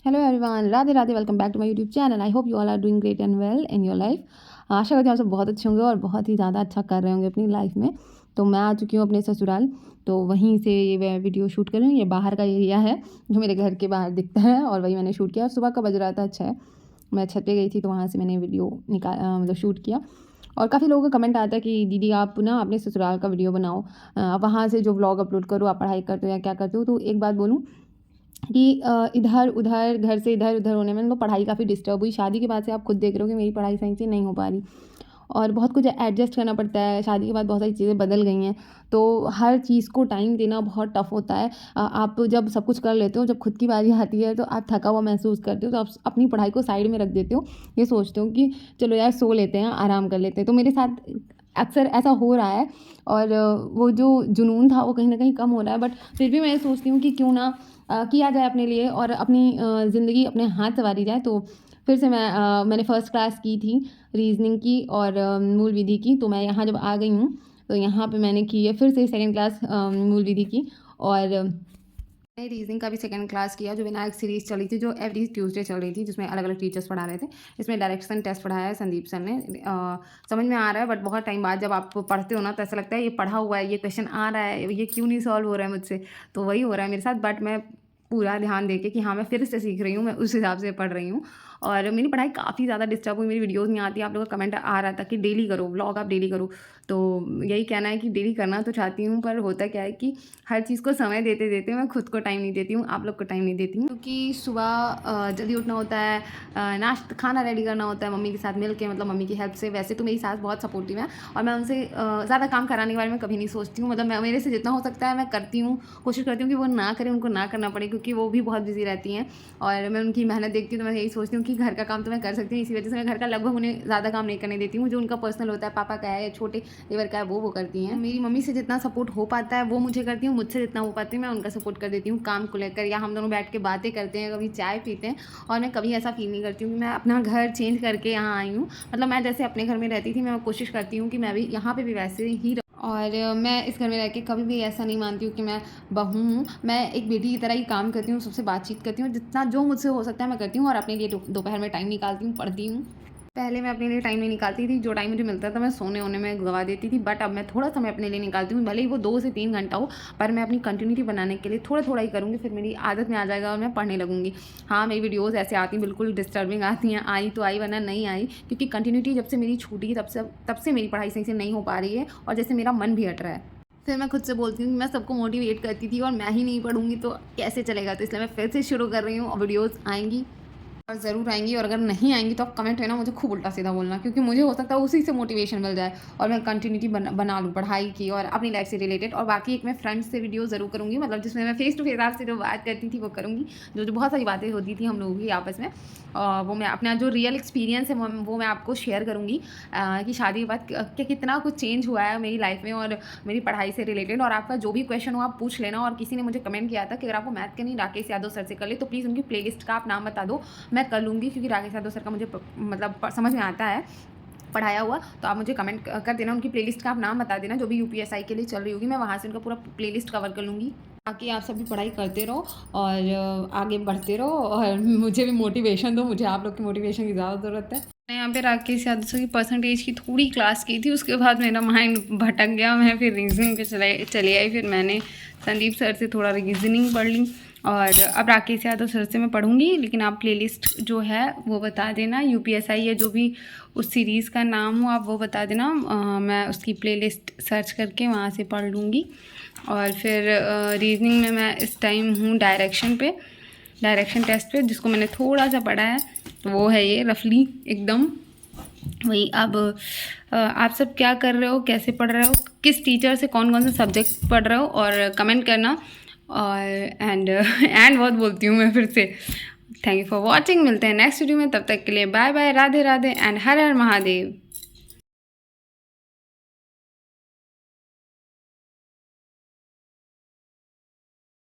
Hello everyone, Radhe Radhe. Welcome back to my YouTube channel. I hope you all are doing great and well in your life. आशा करती हूँ आप सब बहुत अच्छे होंगे और बहुत ही ज़्यादा अच्छा कर रहे होंगे अपनी लाइफ में। तो मैं आ चुकी हूँ अपने ससुराल, तो वहीं से ये मैं वीडियो शूट कर रही हूँ। ये बाहर का एरिया है जो मेरे घर के बाहर दिखता है और वही मैंने शूट किया। सुबह का बज रहा था, अच्छा है, मैं छत पे गई थी तो वहाँ से मैंने वीडियो मतलब शूट किया। और काफ़ी लोगों का कमेंट आता है कि दीदी आप ना अपने ससुराल का वीडियो बनाओ, वहाँ से जो व्लॉग अपलोड करो, आप पढ़ाई करते हो या क्या करते हो। तो एक बात बोलूँ कि इधर उधर, घर से इधर उधर होने में तो पढ़ाई काफ़ी डिस्टर्ब हुई। शादी के बाद से आप खुद देख रहे हो कि मेरी पढ़ाई सही से नहीं हो पा रही और बहुत कुछ एडजस्ट करना पड़ता है। शादी के बाद बहुत सारी चीज़ें बदल गई हैं, तो हर चीज़ को टाइम देना बहुत टफ़ होता है। आप जब सब कुछ कर लेते हो, जब खुद की बारी आती है तो आप थका हुआ महसूस करते हो, तो आप अपनी पढ़ाई को साइड में रख देते हो। ये सोचते हो कि चलो यार सो लेते हैं, आराम कर लेते हैं। तो मेरे साथ अक्सर ऐसा हो रहा है और वो जो जुनून था वो कहीं न कहीं कम हो रहा है। बट फिर भी मैं सोचती हूँ कि क्यों ना किया जाए अपने लिए और अपनी ज़िंदगी अपने हाथ संवारी जाए। तो फिर से मैंने फ़र्स्ट क्लास की थी रीज़निंग की और मूल विधि की। तो मैं यहाँ जब आ गई हूँ तो यहाँ पे मैंने की है फिर से सेकंड क्लास मूल विधि की। और मैंने रीजनिंग का भी सेकंड क्लास किया, जो विनायक सीरीज़ चली थी, जो एवरी ट्यूसडे चल रही थी, जिसमें अलग अलग टीचर्स पढ़ा रहे थे। इसमें डायरेक्शन टेस्ट पढ़ाया है संदीप सर ने। समझ में आ रहा है, बट बहुत टाइम बाद जब आप पढ़ते हो ना तो ऐसा लगता है ये पढ़ा हुआ है, ये क्वेश्चन आ रहा है, ये क्यों नहीं सॉल्व हो रहा है मुझसे। तो वही हो रहा है मेरे साथ, बट मैं पूरा ध्यान देके कि हाँ मैं फिर से सीख रही हूँ, मैं उस हिसाब से पढ़ रही हूँ। और मेरी पढ़ाई काफ़ी ज़्यादा डिस्टर्ब हुई, मेरी वीडियोज़ नहीं आती। आप लोगों का कमेंट आ रहा था कि डेली करो व्लॉग, आप डेली करो। तो यही कहना है कि डेली करना तो चाहती हूँ, पर होता क्या है कि हर चीज़ को समय देते देते मैं खुद को टाइम नहीं देती हूँ, आप लोग को टाइम नहीं देती हूँ। क्योंकि सुबह जल्दी उठना होता है, खाना रेडी करना होता है मम्मी के साथ मिल के, मतलब मम्मी की हेल्प से। वैसे तो मेरी सास बहुत सपोर्टिव है और मैं उनसे ज़्यादा काम कराने के बारे में कभी नहीं सोचती हूँ। मतलब मैं मेरे से जितना हो सकता है मैं करती हूँ, कोशिश करती हूँ कि वो ना करें, उनको ना करना पड़े, क्योंकि वो भी बहुत बिजी रहती हैं और मैं उनकी मेहनत देखती हूँ। तो मैं यही सोचती हूँ कि घर का काम तो मैं कर सकती हूँ, इसी वजह से मैं घर का लगभग उन्हें ज़्यादा काम नहीं करने देती हूँ। जो उनका पर्सनल होता है, पापा का है या छोटे लेवर का है, वो करती हैं। मेरी मम्मी से जितना सपोर्ट हो पाता है वो मुझे करती हूँ, मुझसे जितना हो पाती है मैं उनका सपोर्ट कर देती हूँ काम को लेकर, या हम दोनों बैठ के बातें करते हैं, कभी चाय पीते हैं। और मैं कभी ऐसा फील नहीं करती हूँ कि मैं अपना घर चेंज करके यहाँ आई हूँ। मतलब मैं जैसे अपने घर में रहती थी, मैं कोशिश करती हूँ कि मैं भी यहाँ पे भी वैसे ही और मैं इस घर में रह के कभी भी ऐसा नहीं मानती हूँ कि मैं बहू हूँ। मैं एक बेटी की तरह ही काम करती हूँ, सबसे बातचीत करती हूँ, जितना जो मुझसे हो सकता है मैं करती हूँ। और अपने लिए दोपहर में टाइम निकालती हूँ, पढ़ती हूँ। पहले मैं अपने लिए टाइम नहीं निकालती थी, जो टाइम मुझे मिलता था मैं सोने वोने में गवा देती थी। बट अब मैं थोड़ा समय अपने लिए निकालती हूँ, भले ही वो 2 से 3 घंटा हो, पर मैं अपनी कंटिन्यूटी बनाने के लिए थोड़ा थोड़ा ही करूँगी, फिर मेरी आदत में आ जाएगा और मैं पढ़ने लगूँगी। हाँ, मेरी वीडियोज़ ऐसे आती हैं, बिल्कुल डिस्टर्बिंग आती हैं, आई तो आई वरना नहीं आई, क्योंकि कंटिन्यूटी जब से मेरी छूटी तब से मेरी पढ़ाई सही से नहीं हो पा रही है और जैसे मेरा मन भी हट रहा है। फिर मैं खुद से बोलती हूँ कि मैं सबको मोटिवेट करती थी और मैं ही नहीं पढ़ूँगी तो कैसे चलेगा। तो इसलिए मैं फिर से शुरू कर रही हूँ और वीडियोज़ आएँगी और ज़रूर आएँगी। और अगर नहीं आएँगी तो आप कमेंट में ना मुझे खूब उल्टा-सीधा बोलना, क्योंकि मुझे हो सकता है उसी से मोटिवेशन मिल जाए और मैं कंटिन्यूटी बना लूँ पढ़ाई की और अपनी लाइफ़ से रिलेटेड। और बाकी एक मैं फ्रेंड्स से वीडियो ज़रूर करूँगी, मतलब जिसमें मैं फेस टू फेस आपसे जो बात करती थी वो करूँगी। जो बहुत सारी बातें होती थी हम लोगों की आपस में, वो मैं अपना जो रियल एक्सपीरियंस है वो मैं आपको शेयर करूँगी, कि शादी के बाद कितना कुछ चेंज हुआ है मेरी लाइफ़ में और मेरी पढ़ाई से रिलेटेड। और आपका जो भी क्वेश्चन हो आप पूछ लेना। और किसी ने मुझे कमेंट किया था कि अगर आपको मैथ करनी राकेश यादव सर से कर ले, तो प्लीज़ उनकी प्लेलिस्ट का आप नाम बता दो, मैं कर लूँगी। क्योंकि राकेश यादव सर का मुझे मतलब समझ में आता है पढ़ाया हुआ। तो आप मुझे कमेंट कर देना, उनकी प्लेलिस्ट का आप नाम बता देना जो भी यूपीएसआई के लिए चल रही होगी, मैं वहाँ से उनका पूरा प्लेलिस्ट कवर कर लूँगी। ताकि आप सभी पढ़ाई करते रहो और आगे बढ़ते रहो और मुझे भी मोटिवेशन दो, मुझे आप लोग की मोटिवेशन की ज़्यादा ज़रूरत है। मैंने यहाँ पे राकेश यादव सर की परसेंटेज की थोड़ी क्लास की थी, उसके बाद मेरा माइंड भटक गया, मैं फिर रीजनिंग पे चली आई। फिर मैंने संदीप सर से थोड़ा रीजनिंग पढ़ ली और अब राकेश यादव सर से मैं पढ़ूंगी। लेकिन आप प्लेलिस्ट जो है वो बता देना, यूपीएसआई या जो भी उस सीरीज़ का नाम हो आप वो बता देना, मैं उसकी प्लेलिस्ट सर्च करके वहाँ से पढ़ लूँगी। और फिर रीजनिंग में मैं इस टाइम हूँ डायरेक्शन टेस्ट पे, जिसको मैंने थोड़ा सा पढ़ा है, तो वो है ये रफली एकदम वही। अब आप सब क्या कर रहे हो, कैसे पढ़ रहे हो, किस टीचर से कौन कौन से सब्जेक्ट पढ़ रहे हो, और कमेंट करना। और एंड बहुत बोलती हूँ मैं फिर से। थैंक यू फॉर वॉचिंग, मिलते हैं नेक्स्ट वीडियो में, तब तक के लिए bye bye, Radhe Radhe and Har Har Mahadev.